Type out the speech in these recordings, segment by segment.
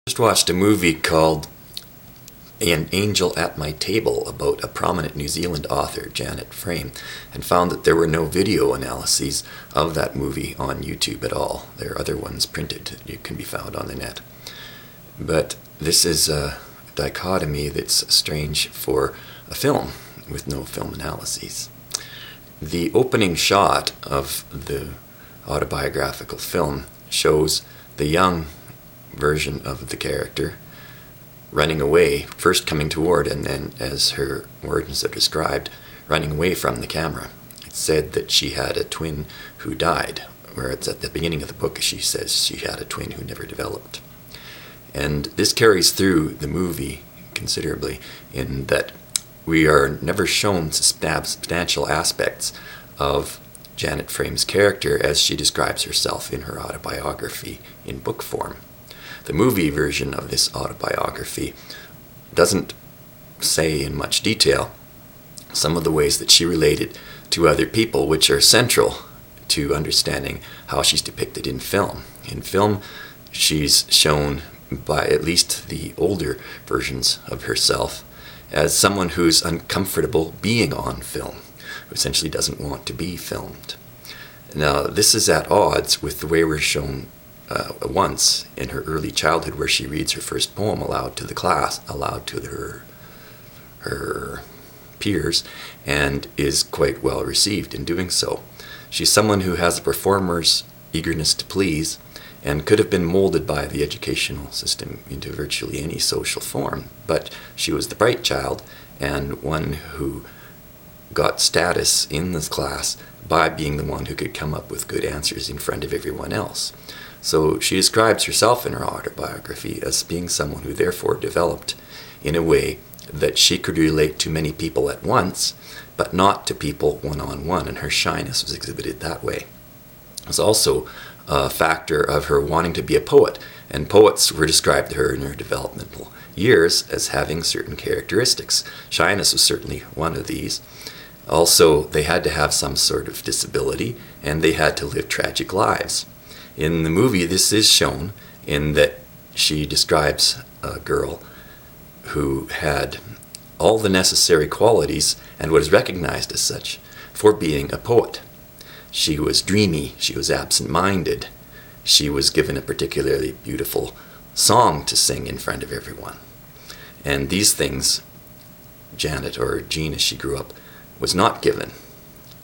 Just watched a movie called An Angel at My Table about a prominent New Zealand author, Janet Frame, and found that there were no video analyses of that movie on YouTube at all. There are other ones printed that can be found on the net. But this is a dichotomy that's strange for a film with no film analyses. The opening shot of the autobiographical film shows the young version of the character running away, first coming toward and then, as her words are described, running away from the camera. It's said that she had a twin who died, whereas at the beginning of the book she says she had a twin who never developed. And this carries through the movie considerably in that we are never shown substantial aspects of Janet Frame's character as she describes herself in her autobiography in book form. The movie version of this autobiography doesn't say in much detail some of the ways that she related to other people, which are central to understanding how she's depicted in film. In film, she's shown by at least the older versions of herself as someone who's uncomfortable being on film, who essentially doesn't want to be filmed. Now, this is at odds with the way we're shown once in her early childhood, where she reads her first poem aloud to the class, aloud to her peers, and is quite well received in doing so. She's someone who has a performer's eagerness to please and could have been molded by the educational system into virtually any social form, but she was the bright child and one who got status in this class by being the one who could come up with good answers in front of everyone else. So she describes herself in her autobiography as being someone who therefore developed in a way that she could relate to many people at once, but not to people one-on-one, and her shyness was exhibited that way. There's also a factor of her wanting to be a poet, and poets were described to her in her developmental years as having certain characteristics. Shyness was certainly one of these. Also, they had to have some sort of disability, and they had to live tragic lives. In the movie, this is shown in that she describes a girl who had all the necessary qualities and was recognized as such for being a poet. She was dreamy, she was absent-minded, she was given a particularly beautiful song to sing in front of everyone. And these things, Janet, or Jean as she grew up, was not given.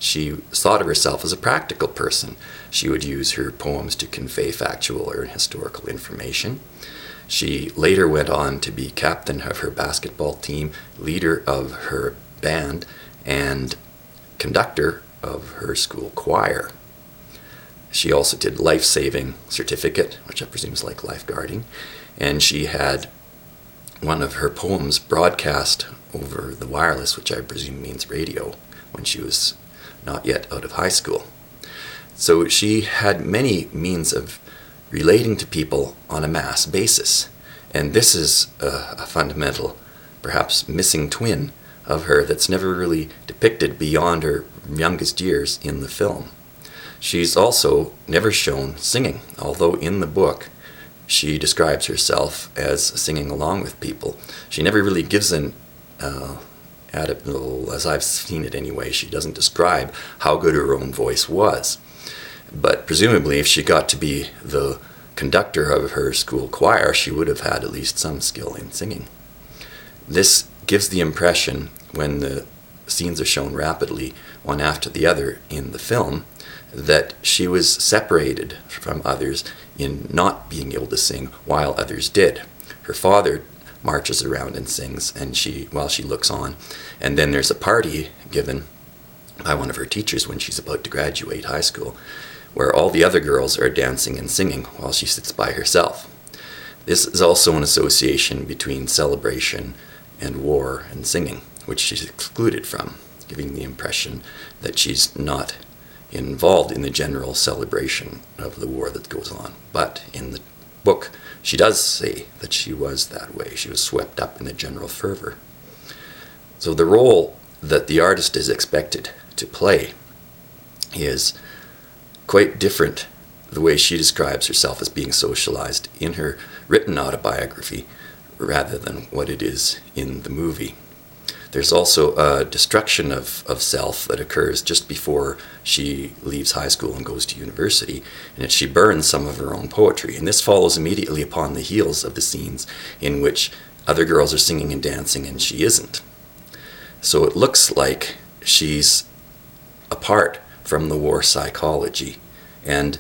She thought of herself as a practical person. She would use her poems to convey factual or historical information. She later went on to be captain of her basketball team, leader of her band, and conductor of her school choir. She also did life-saving certificate, which I presume is like lifeguarding, and she had one of her poems broadcast over the wireless, which I presume means radio, when she was not yet out of high school. So she had many means of relating to people on a mass basis, and this is a fundamental, perhaps missing twin of her that's never really depicted beyond her youngest years in the film. She's also never shown singing, although in the book she describes herself as singing along with people. She never really gives an as I've seen it anyway, she doesn't describe how good her own voice was. But presumably if she got to be the conductor of her school choir, she would have had at least some skill in singing. This gives the impression, when the scenes are shown rapidly, one after the other in the film, that she was separated from others in not being able to sing while others did. Her father marches around and sings, and while she looks on. And then there's a party given by one of her teachers when she's about to graduate high school, where all the other girls are dancing and singing while she sits by herself. This is also an association between celebration and war and singing, which she's excluded from, giving the impression that she's not involved in the general celebration of the war that goes on. But in the book, she does say that she was that way. She was swept up in the general fervor. So the role that the artist is expected to play is quite different the way she describes herself as being socialized in her written autobiography rather than what it is in the movie. There's also a destruction of self that occurs just before she leaves high school and goes to university, and she burns some of her own poetry. And this follows immediately upon the heels of the scenes in which other girls are singing and dancing and she isn't. So it looks like she's apart from the war psychology, and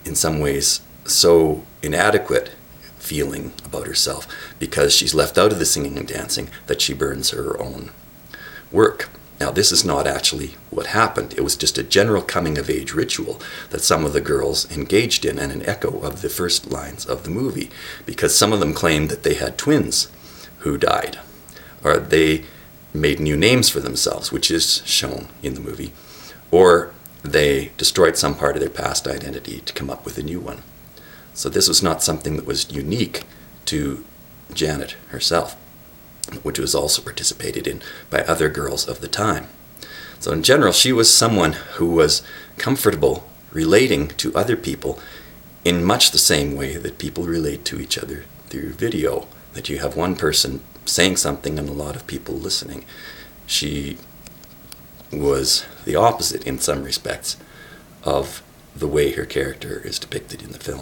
in some ways so inadequate feeling about herself because she's left out of the singing and dancing that she burns her own work. Now, this is not actually what happened. It was just a general coming-of-age ritual that some of the girls engaged in, and an echo of the first lines of the movie, because some of them claimed that they had twins who died, or they made new names for themselves, which is shown in the movie, or they destroyed some part of their past identity to come up with a new one. So this was not something that was unique to Janet herself, which was also participated in by other girls of the time. So in general, she was someone who was comfortable relating to other people in much the same way that people relate to each other through video, that you have one person saying something and a lot of people listening. She was the opposite in some respects of the way her character is depicted in the film.